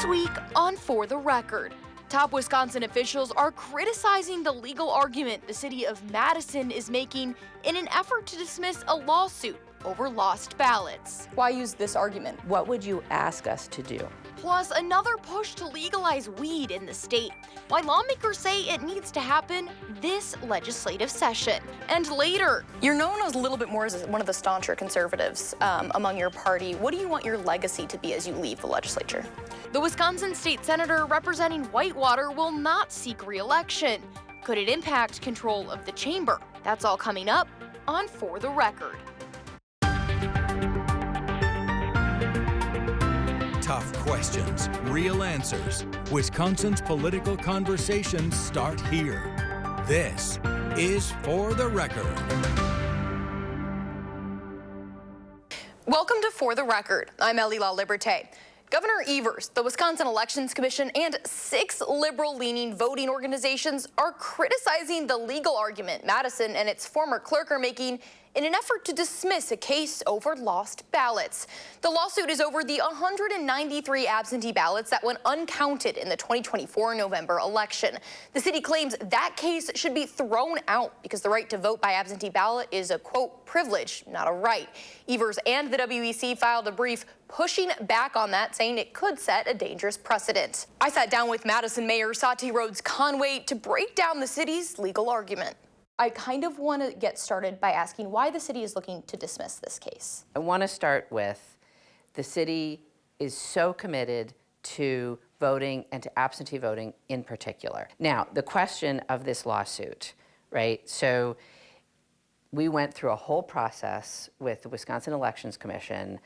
This week on For the Record, top Wisconsin officials are criticizing the legal argument the city of Madison is making in an effort to dismiss a lawsuit over lost ballots. Why use this argument? What would you ask us to do? Plus, another push to legalize weed in the state, why lawmakers say it needs to happen this legislative session. And later, You're known as a little bit more as one of the stauncher conservatives among your party. What do you want your legacy to be as you leave the legislature? the Wisconsin state senator representing Whitewater will not seek re-election. Could it impact control of the chamber? That's all coming up on For the Record. Tough questions, real answers. Wisconsin's political conversations start here. This is For the Record. Welcome to For the Record. I'm Ellie LaLiberte. Governor Evers, the Wisconsin Elections Commission, and 6 liberal-leaning voting organizations are criticizing the legal argument Madison and its former clerk are making in an effort to dismiss a case over lost ballots. The lawsuit is over the 193 absentee ballots that went uncounted in the 2024 November election. The city claims that case should be thrown out because the right to vote by absentee ballot is a, quote, privilege, not a right. Evers and the WEC filed a brief pushing back on that, saying it could set a dangerous precedent. I sat down with Madison Mayor Sati Rhodes Conway to break down the city's legal argument. I kind of want to get started by asking why the city is looking to dismiss this case. I want to start with the city is so committed to voting and to absentee voting in particular. Now, the question of this lawsuit, right? So we went through a whole process with the Wisconsin Elections Commission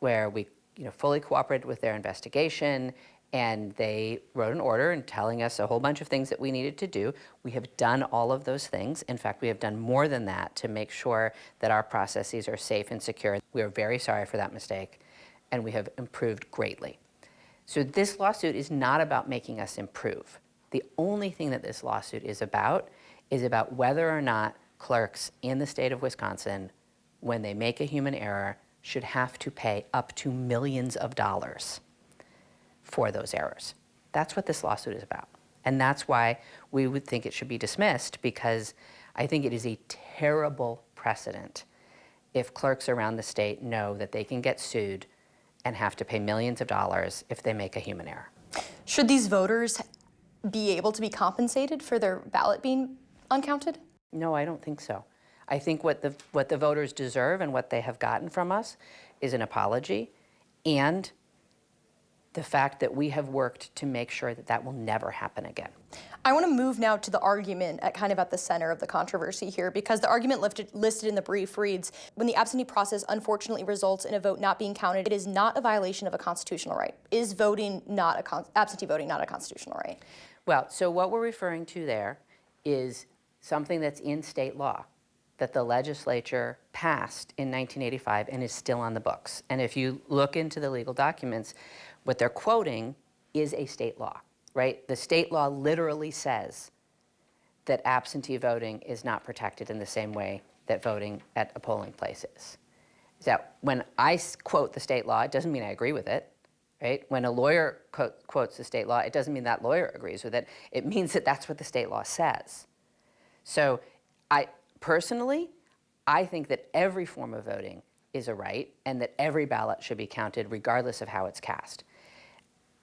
where we fully cooperated with their investigation, and they wrote an order and telling us a whole bunch of things that we needed to do. We have done all of those things. In fact, we have done more than that to make sure that our processes are safe and secure. We are very sorry for that mistake, and we have improved greatly. So this lawsuit is not about making us improve. The only thing that this lawsuit is about whether or not clerks in the state of Wisconsin, when they make a human error, should have to pay up to millions of dollars for those errors. That's what this lawsuit is about. And that's why we would think it should be dismissed, because I think it is a terrible precedent if clerks around the state know that they can get sued and have to pay millions of dollars if they make a human error. Should these voters be able to be compensated for their ballot being uncounted? No, I don't think so. I think what the voters deserve and what they have gotten from us is an apology, and the fact that we have worked to make sure that that will never happen again. I want to move now to the argument at the center of the controversy here, because the argument listed in the brief reads, when the absentee process unfortunately results in a vote not being counted, it is not a violation of a constitutional right. Is voting absentee voting not a constitutional right? Well, so what we're referring to there is something that's in state law that the legislature passed in 1985 and is still on the books. And if you look into the legal documents, what they're quoting is a state law, right? The state law literally says that absentee voting is not protected in the same way that voting at a polling place is. So when I quote the state law, it doesn't mean I agree with it, right? When a lawyer quotes the state law, it doesn't mean that lawyer agrees with it. It means that that's what the state law says. So personally, I think that every form of voting is a right and that every ballot should be counted regardless of how it's cast.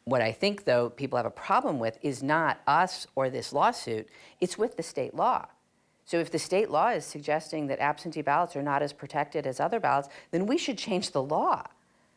What I think, though, people have a problem with is not us or this lawsuit, it's with the state law. So if the state law is suggesting that absentee ballots are not as protected as other ballots, then we should change the law,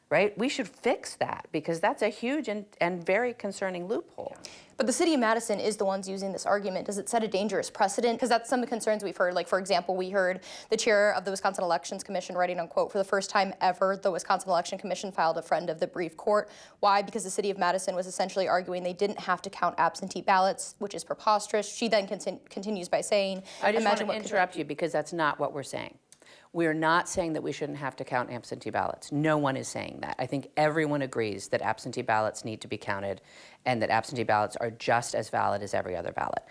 right? We should fix that, because that's a huge and very concerning loophole. But the city of Madison is the ones using this argument. Does it set a dangerous precedent? Because that's some of the concerns we've heard. Like, for example, we heard the chair of the Wisconsin Elections Commission writing, unquote, for the first time ever, the Wisconsin Election Commission filed a friend of the brief court. Why? Because the city of Madison was essentially arguing they didn't have to count absentee ballots, which is preposterous. She then continues by saying, I just want to interrupt you, because that's not what we're saying. We're not saying that we shouldn't have to count absentee ballots. No one is saying that. I think everyone agrees that absentee ballots need to be counted and that absentee ballots are just as valid as every other ballot.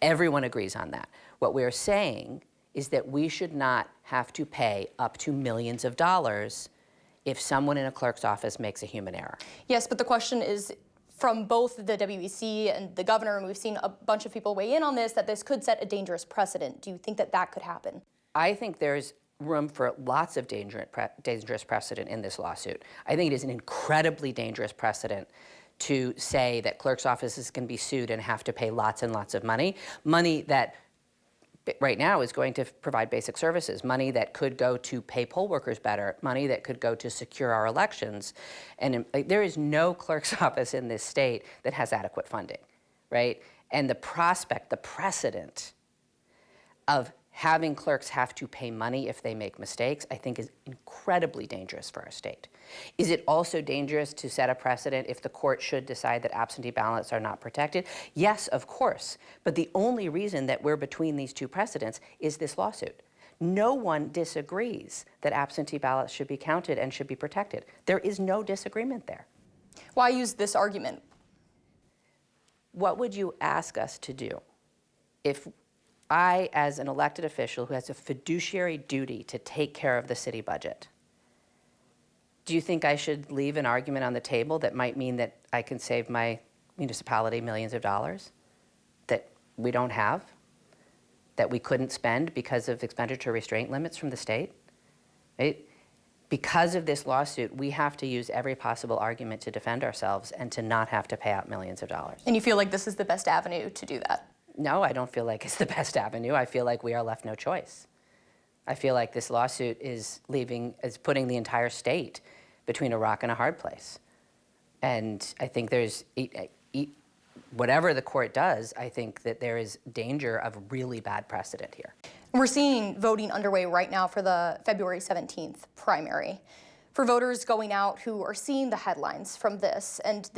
Everyone agrees on that. What we're saying is that we should not have to pay up to millions of dollars if someone in a clerk's office makes a human error. Yes, but the question is, from both the WEC and the governor, and we've seen a bunch of people weigh in on this, that this could set a dangerous precedent. Do you think that that could happen? I think there's room for lots of dangerous precedent in this lawsuit. I think it is an incredibly dangerous precedent to say that clerks' offices can be sued and have to pay lots and lots of money that right now is going to provide basic services, money that could go to pay poll workers better, money that could go to secure our elections. And there is no clerk's office in this state that has adequate funding, right? And the precedent of having clerks have to pay money if they make mistakes, I think is incredibly dangerous for our state. Is it also dangerous to set a precedent if the court should decide that absentee ballots are not protected? Yes, of course. But the only reason that we're between these two precedents is this lawsuit. No one disagrees that absentee ballots should be counted and should be protected. There is no disagreement there. Why use this argument? What would you ask us to do if I, as an elected official who has a fiduciary duty to take care of the city budget, do you think I should leave an argument on the table that might mean that I can save my municipality millions of dollars that we don't have, that we couldn't spend because of expenditure restraint limits from the state? Right? Because of this lawsuit, we have to use every possible argument to defend ourselves and to not have to pay out millions of dollars. And you feel like this is the best avenue to do that? No, I don't feel like it's the best avenue. I feel like we are left no choice. I feel like this lawsuit is putting the entire state between a rock and a hard place. And I think there's, whatever the court does, I think that there is danger of really bad precedent here. We're seeing voting underway right now for the February 17th primary. For voters going out who are seeing the headlines from this and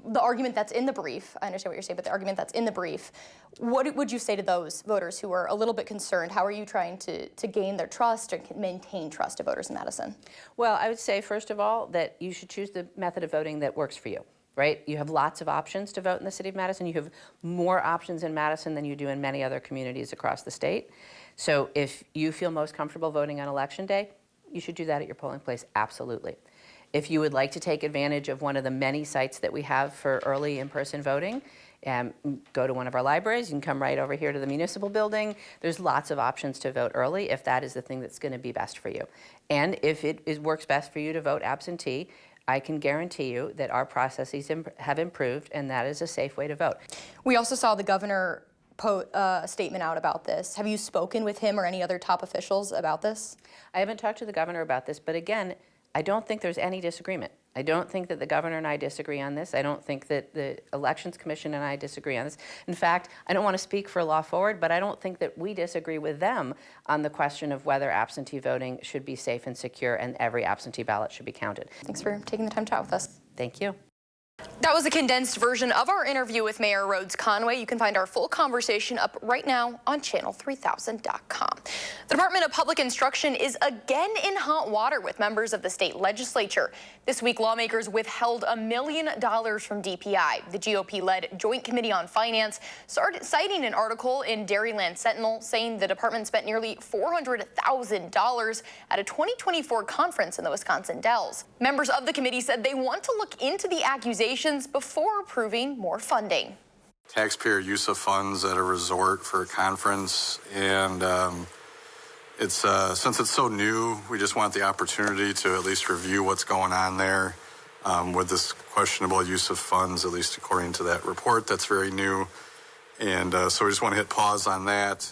the argument that's in the brief, I understand what you're saying, but the argument that's in the brief, what would you say to those voters who are a little bit concerned? How are you trying to gain their trust and maintain trust of voters in Madison? Well, I would say, first of all, that you should choose the method of voting that works for you, right? You have lots of options to vote in the city of Madison. You have more options in Madison than you do in many other communities across the state. So if you feel most comfortable voting on Election Day, you should do that at your polling place, absolutely. If you would like to take advantage of one of the many sites that we have for early in-person voting, go to one of our libraries. You can come right over here to the municipal building. There's lots of options to vote early if that is the thing that's going to be best for you. And if it works best for you to vote absentee, I can guarantee you that our processes have improved, and that is a safe way to vote. We also saw the governor put a statement out about this. Have you spoken with him or any other top officials about this? I haven't talked to the governor about this, but again, I don't think there's any disagreement. I don't think that the governor and I disagree on this. I don't think that the Elections Commission and I disagree on this. In fact, I don't want to speak for Law Forward, but I don't think that we disagree with them on the question of whether absentee voting should be safe and secure and every absentee ballot should be counted. Thanks for taking the time to chat with us. Thank you. That was a condensed version of our interview with Mayor Rhodes Conway. You can find our full conversation up right now on channel3000.com. The Department of Public Instruction is again in hot water with members of the state legislature. This week, lawmakers withheld $1 million from DPI. The GOP-led Joint Committee on Finance started citing an article in Dairyland Sentinel saying the department spent nearly $400,000 at a 2024 conference in the Wisconsin Dells. Members of the committee said they want to look into the accusations before approving more funding. Taxpayer use of funds at a resort for a conference, and it's since it's so new, we just want the opportunity to at least review what's going on there with this questionable use of funds, at least according to that report that's very new. And so we just want to hit pause on that.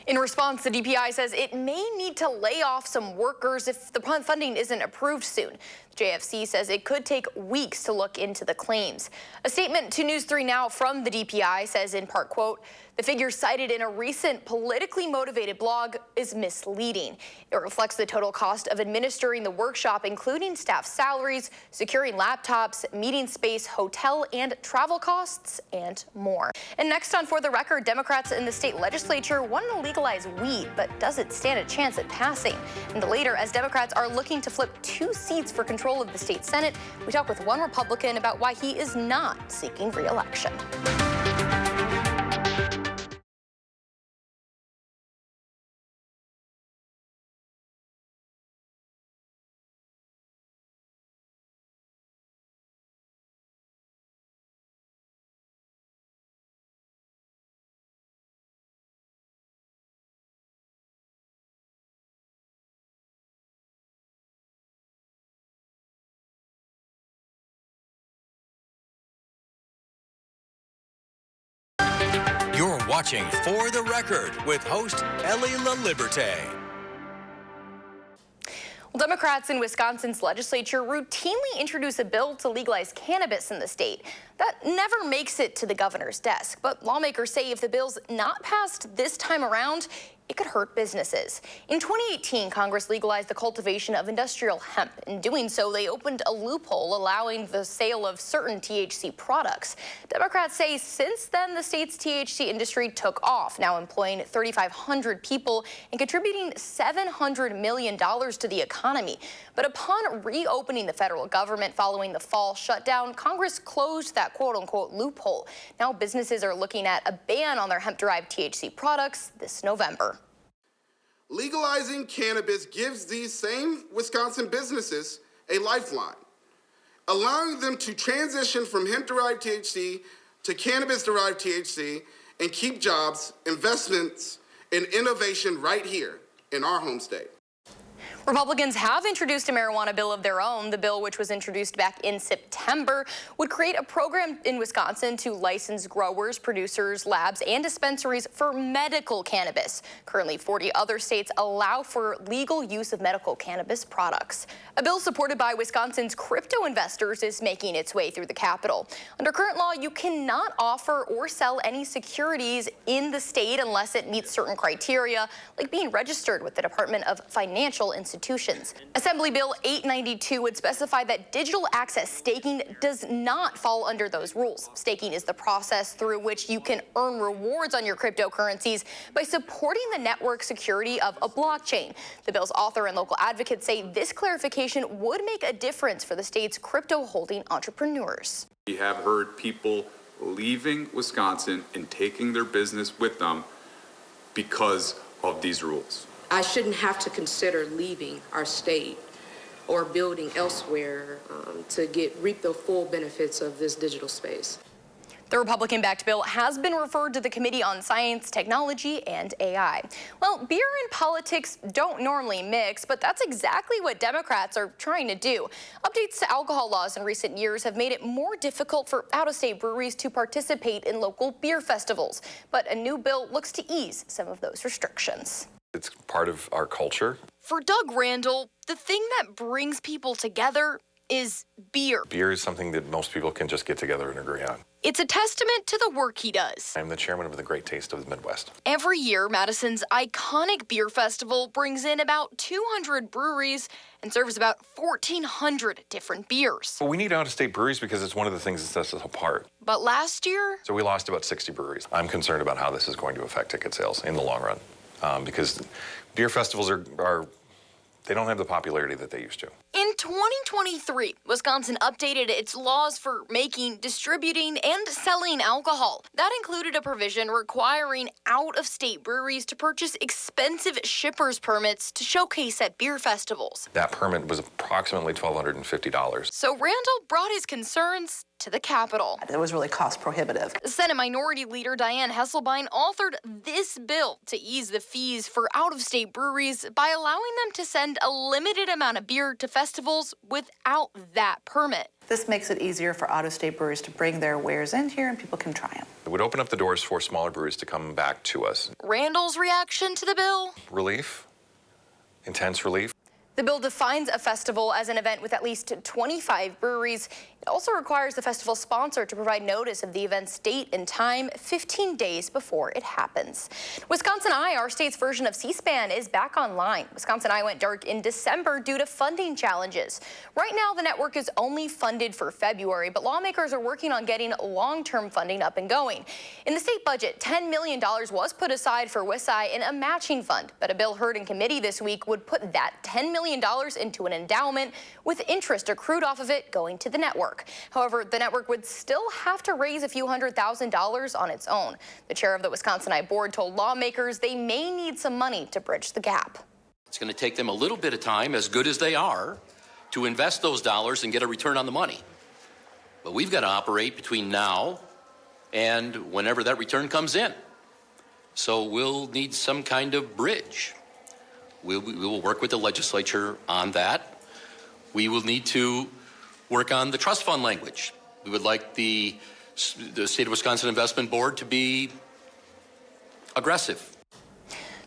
In response, the DPI says it may need to lay off some workers if the funding isn't approved soon. The JFC says it could take weeks to look into the claims. A statement to News 3 Now from the DPI says in part, quote, the figure cited in a recent politically motivated blog is misleading. It reflects the total cost of administering the workshop, including staff salaries, securing laptops, meeting space, hotel and travel costs, and more. And next on For the Record, Democrats in the state legislature want to legalize weed, but does it stand a chance at passing? And later, as Democrats are looking to flip 2 seats for control of the state Senate, we talk with one Republican about why he is not seeking re-election. watching For the Record with host Ellie LaLiberte. Well, Democrats in Wisconsin's legislature routinely introduce a bill to legalize cannabis in the state. That never makes it to the governor's desk, but lawmakers say if the bill's not passed this time around, it could hurt businesses. In 2018, Congress legalized the cultivation of industrial hemp. In doing so, they opened a loophole allowing the sale of certain THC products. Democrats say since then, the state's THC industry took off, now employing 3,500 people and contributing $700 million to the economy. But upon reopening the federal government following the fall shutdown, Congress closed that quote-unquote loophole. Now businesses are looking at a ban on their hemp-derived THC products this November. Legalizing cannabis gives these same Wisconsin businesses a lifeline, allowing them to transition from hemp-derived THC to cannabis-derived THC and keep jobs, investments, and innovation right here in our home state. Republicans have introduced a marijuana bill of their own. The bill, which was introduced back in September, would create a program in Wisconsin to license growers, producers, labs, and dispensaries for medical cannabis. Currently, 40 other states allow for legal use of medical cannabis products. A bill supported by Wisconsin's crypto investors is making its way through the Capitol. Under current law, you cannot offer or sell any securities in the state unless it meets certain criteria, like being registered with the Department of Financial Institutions. Assembly Bill 892 would specify that digital access staking does not fall under those rules. Staking is the process through which you can earn rewards on your cryptocurrencies by supporting the network security of a blockchain. The bill's author and local advocates say this clarification would make a difference for the state's crypto holding entrepreneurs. We have heard people leaving Wisconsin and taking their business with them because of these rules. I shouldn't have to consider leaving our state or building elsewhere to reap the full benefits of this digital space. The Republican-backed bill has been referred to the Committee on Science, Technology, and AI. Well, beer and politics don't normally mix, but that's exactly what Democrats are trying to do. Updates to alcohol laws in recent years have made it more difficult for out-of-state breweries to participate in local beer festivals. But a new bill looks to ease some of those restrictions. It's part of our culture. For Doug Randall, the thing that brings people together is beer. Beer is something that most people can just get together and agree on. It's a testament to the work he does. I'm the chairman of the Great Taste of the Midwest. Every year, Madison's iconic beer festival brings in about 200 breweries and serves about 1,400 different beers. But we need out-of-state breweries because it's one of the things that sets us apart. But last year, So we lost about 60 breweries. I'm concerned about how this is going to affect ticket sales in the long run because beer festivals they don't have the popularity that they used to. in 2023, Wisconsin updated its laws for making, distributing, and selling alcohol. That included a provision requiring out-of-state breweries to purchase expensive shippers permits to showcase at beer festivals. That permit was approximately $1,250. So Randall brought his concerns to the Capitol. It was really cost prohibitive. Senate Minority Leader Diane Hesselbein authored this bill to ease the fees for out-of-state breweries by allowing them to send a limited amount of beer to festivals without that permit. This makes it easier for out-of-state breweries to bring their wares in here and people can try them. It would open up the doors for smaller breweries to come back to us. Randall's reaction to the bill? Relief, intense relief. The bill defines a festival as an event with at least 25 breweries. It also requires the festival sponsor to provide notice of the event's date and time 15 days before it happens. Wisconsin Eye, our state's version of C-SPAN, is back online. Wisconsin Eye went dark in December due to funding challenges. Right now, the network is only funded for February, but lawmakers are working on getting long-term funding up and going. In the state budget, $10 million was put aside for WisEye in a matching fund, but a bill heard in committee this week would put that $10 million into an endowment with interest accrued off of it going to the network. However, the network would still have to raise a few $100,000 on its own. The chair of the Wisconsin Eye board told lawmakers they may need some money to bridge the gap. It's going to take them a little bit of time, as good as they are, to invest those dollars and get a return on the money. But we've got to operate between now and whenever that return comes in. So we'll need some kind of bridge. We will work with the legislature on that. We will need to work on the trust fund language. We would like the State of Wisconsin Investment Board to be aggressive.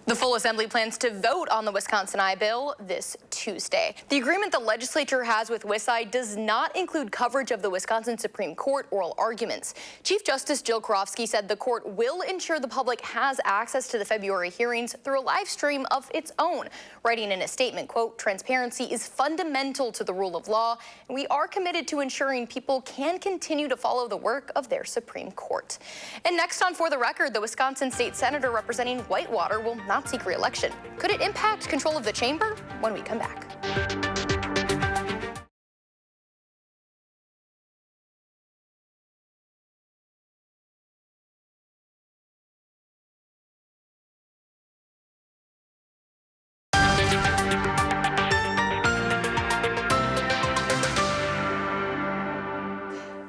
The full assembly plans to vote on the Wisconsin I bill this Tuesday. The agreement the legislature has with WisI does not include coverage of the Wisconsin Supreme Court oral arguments. Chief Justice Jill Karofsky said the court will ensure the public has access to the February hearings through a live stream of its own, writing in a statement, quote, "Transparency is fundamental to the rule of law, and we are committed to ensuring people can continue to follow the work of their Supreme Court." And next on For the Record, the Wisconsin state senator representing Whitewater will not seek re-election. Could it impact control of the chamber? When we come back.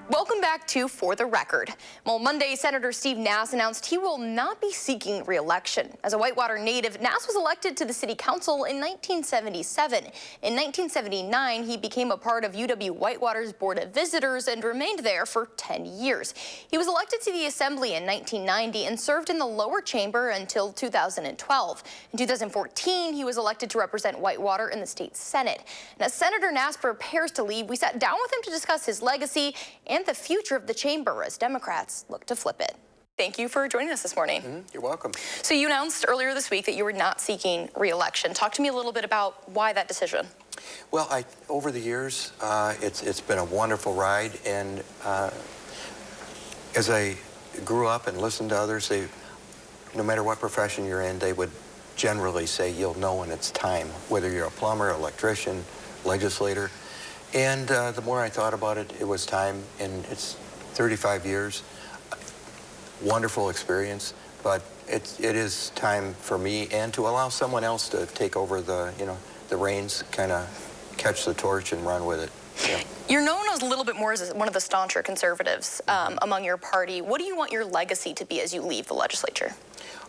Welcome back to For the Record. Well, Monday, Senator Steve Nass announced he will not be seeking re-election. As a Whitewater native, Nass was elected to the city council in 1977. In 1979, he became a part of UW-Whitewater's Board of Visitors and remained there for 10 years. He was elected to the assembly in 1990 and served in the lower chamber until 2012. In 2014, he was elected to represent Whitewater in the state Senate. And as Senator Nass prepares to leave, we sat down with him to discuss his legacy and the future of the chamber as Democrats look to flip it. Thank you for joining us this morning. You're welcome. So you announced earlier this week that you were not seeking re-election. Talk to me a little bit about why that decision. Well, over the years, it's been a wonderful ride, and as I grew up and listened to others, no matter what profession you're in, they would generally say you'll know when it's time, whether you're a plumber, electrician, legislator. And the more I thought about it, it was time, and it's 35 years, wonderful experience, but it is time for me and to allow someone else to take over the reins, kind of catch the torch and run with it. Yeah. You're known as a little bit more as one of the stauncher conservatives among your party. What do you want your legacy to be as you leave the legislature?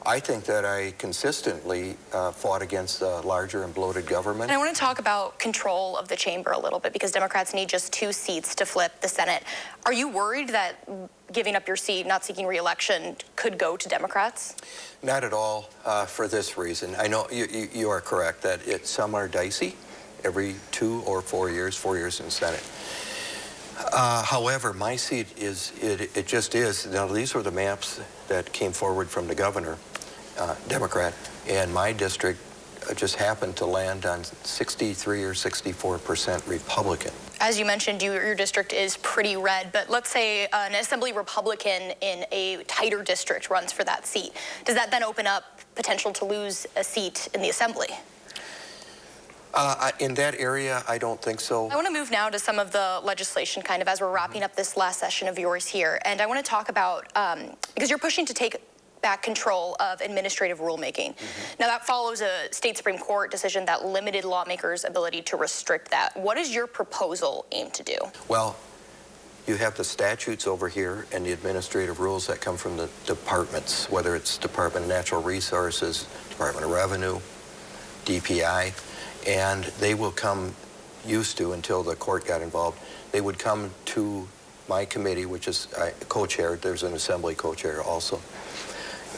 I think that I consistently fought against larger and bloated government. And I want to talk about control of the chamber a little bit, because Democrats need just 2 seats to flip the Senate. Are you worried that giving up your seat, not seeking re-election, could go to Democrats? Not at all, for this reason. I know you are correct that some are dicey every 2 or 4 years, 4 years in the Senate. However, my seat it just is. Now, these were the maps that came forward from the governor, Democrat, and my district just happened to land on 63 or 64% Republican. As you mentioned, your district is pretty red, but let's say an Assembly Republican in a tighter district runs for that seat. Does that then open up potential to lose a seat in the Assembly? In that area, I don't think so. I want to move now to some of the legislation, kind of as we're wrapping up this last session of yours here. And I want to talk about, because you're pushing to take back control of administrative rulemaking. Now, that follows a state Supreme Court decision that limited lawmakers' ability to restrict that. What does your proposal aim to do? Well, you have the statutes over here and the administrative rules that come from the departments, whether it's Department of Natural Resources, Department of Revenue, DPI, and they will come, used to until the court got involved, they would come to my committee, which is co-chaired. There's an assembly co-chair also.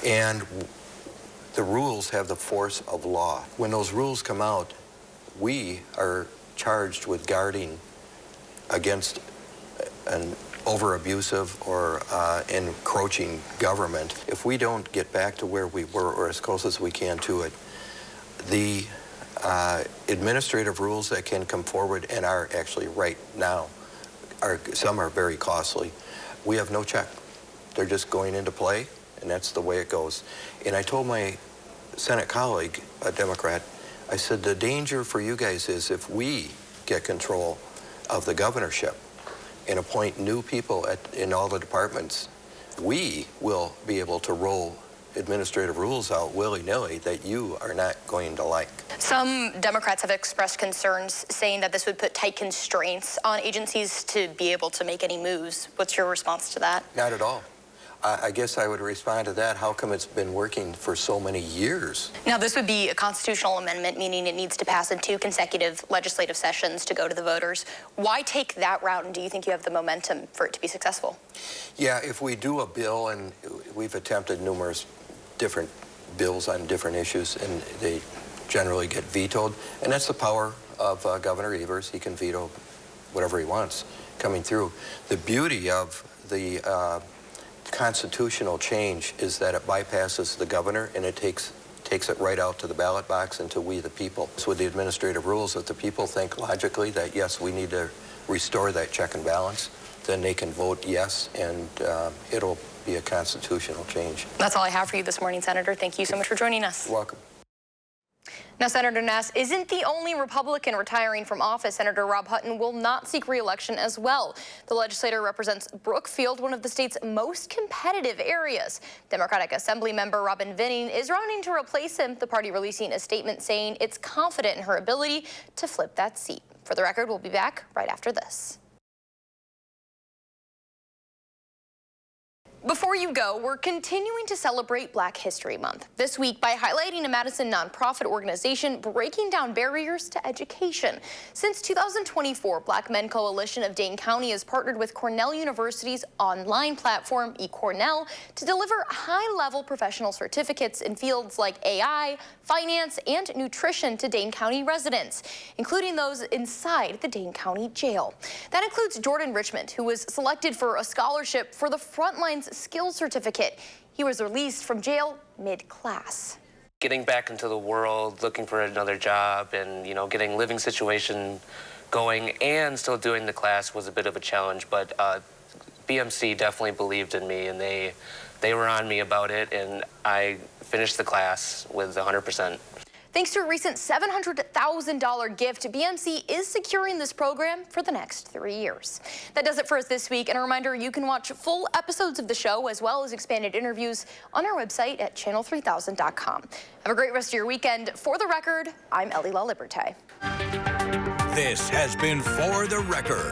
And the rules have the force of law. When those rules come out, we are charged with guarding against an over-abusive or encroaching government. If we don't get back to where we were, or as close as we can to it, the administrative rules that can come forward and are actually right now, some are very costly. We have no check. They're just going into play, and that's the way it goes. And I told my Senate colleague, a Democrat, I said, the danger for you guys is if we get control of the governorship and appoint new people in all the departments, we will be able to roll administrative rules out willy-nilly that you are not going to like. Some Democrats have expressed concerns saying that this would put tight constraints on agencies to be able to make any moves. What's your response to that? Not at all. I guess I would respond to that. How come it's been working for so many years? Now, this would be a constitutional amendment, meaning it needs to pass in 2 consecutive legislative sessions to go to the voters. Why take that route, and do you think you have the momentum for it to be successful? Yeah, if we do a bill, and we've attempted numerous different bills on different issues, and they generally get vetoed. And that's the power of Governor Evers. He can veto whatever he wants coming through. The beauty of the constitutional change is that it bypasses the governor and it takes it right out to the ballot box and to we the people. So with the administrative rules, if the people think logically that yes, we need to restore that check and balance, then they can vote yes, and it'll be a constitutional change. That's all I have for you this morning, Senator. Thank you so much for joining us. You're welcome. Now, Senator Ness isn't the only Republican retiring from office. Senator Rob Hutton will not seek re-election as well. The legislator represents Brookfield, one of the state's most competitive areas. Democratic Assembly member Robin Vinning is running to replace him, the party releasing a statement saying it's confident in her ability to flip that seat. For the record, we'll be back right after this. Before you go, we're continuing to celebrate Black History Month this week by highlighting a Madison nonprofit organization breaking down barriers to education. Since 2024, Black Men Coalition of Dane County has partnered with Cornell University's online platform, eCornell, to deliver high-level professional certificates in fields like AI, finance, and nutrition to Dane County residents, including those inside the Dane County Jail. That includes Jordan Richmond, who was selected for a scholarship for the Frontlines Skills Certificate. He was released from jail mid-class. Getting back into the world, looking for another job, and getting living situation going and still doing the class was a bit of a challenge, but BMC definitely believed in me, and they were on me about it, and I finished the class with 100%. Thanks to a recent $700,000 gift, BMC is securing this program for the next 3 years. That does it for us this week. And a reminder, you can watch full episodes of the show as well as expanded interviews on our website at channel3000.com. Have a great rest of your weekend. For the record, I'm Ellie LaLiberte. This has been For the Record.